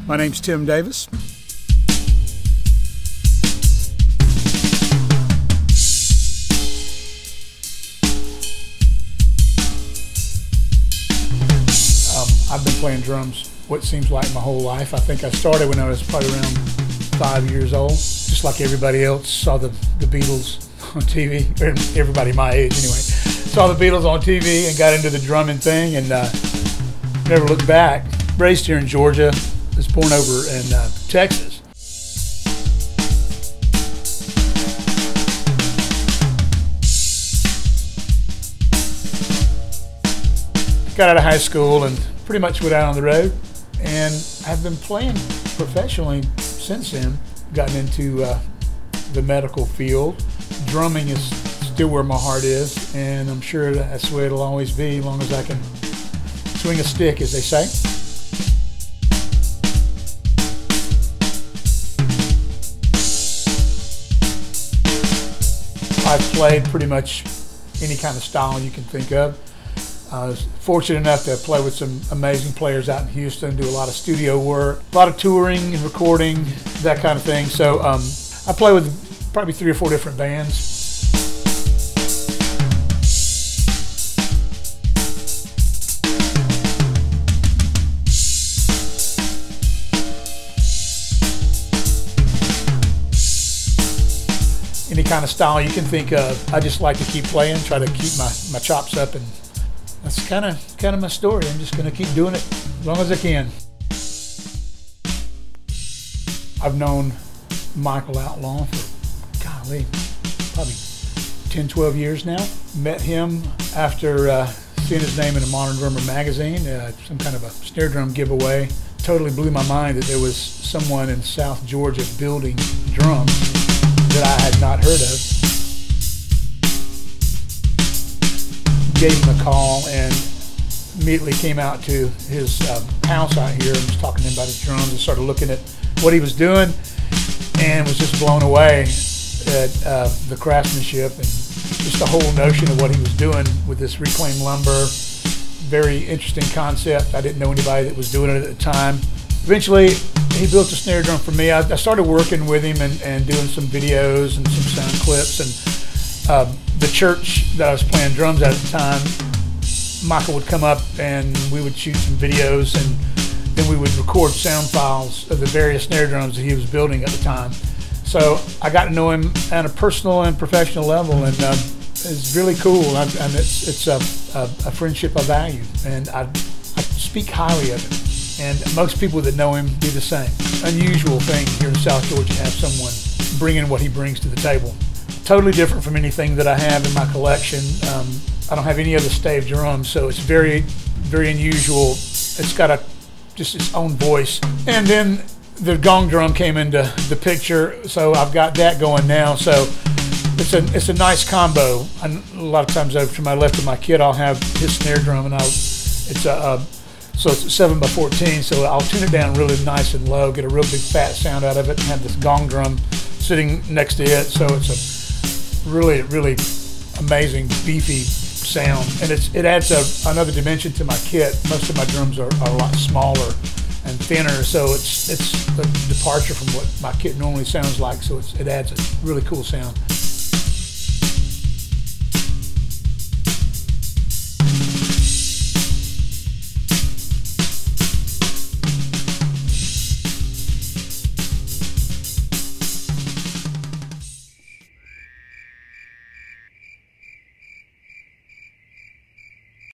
My name's Tim Davis. I've been playing drums what seems like my whole life. I think I started when I was probably around 5 years old. Just like everybody else, saw the Beatles on TV, or everybody my age anyway. Saw the Beatles on TV and got into the drumming thing and never looked back. Raised here in Georgia, was born over in Texas. Got out of high school and pretty much went out on the road, and I've been playing professionally since then. Gotten into the medical field. Drumming is still where my heart is, and I'm sure that's the way it'll always be, as long as I can swing a stick, as they say. I've played pretty much any kind of style you can think of. I was fortunate enough to play with some amazing players out in Houston, do a lot of studio work, a lot of touring and recording, that kind of thing. So I play with probably 3 or 4 different bands. Any kind of style you can think of. I just like to keep playing, try to keep my chops up, and that's kind of my story. I'm just going to keep doing it as long as I can. I've known Michael Outlaw for, golly, probably 10, 12 years now. Met him after seeing his name in a Modern Drummer magazine, some kind of a snare drum giveaway. Totally blew my mind that there was someone in South Georgia building drums that I had not heard of. Gave him a call and immediately came out to his house out here and was talking to him about his drums, and started looking at what he was doing, and was just blown away at the craftsmanship and just the whole notion of what he was doing with this reclaimed lumber. Very interesting concept. I didn't know anybody that was doing it at the time. Eventually he built a snare drum for me. I started working with him and doing some videos and some sound clips, and the church that I was playing drums at the time, Michael would come up and we would shoot some videos, and then we would record sound files of the various snare drums that he was building at the time. So I got to know him on a personal and professional level, and it's really cool, and it's a friendship I value, and I speak highly of it. And most people that know him do the same. Unusual thing here in South Georgia to have someone bringing what he brings to the table. Totally different from anything that I have in my collection. I don't have any other stave drums, so it's very, very unusual. It's got just its own voice. And then the gong drum came into the picture, so I've got that going now. So it's a nice combo. And a lot of times over to my left of my kit, I'll have his snare drum, and so it's 7x14, so I'll tune it down really nice and low, get a real big fat sound out of it, and have this gong drum sitting next to it. So it's a really, really amazing, beefy sound, and it adds another dimension to my kit. Most of my drums are a lot smaller and thinner, so it's a departure from what my kit normally sounds like. So it adds a really cool sound.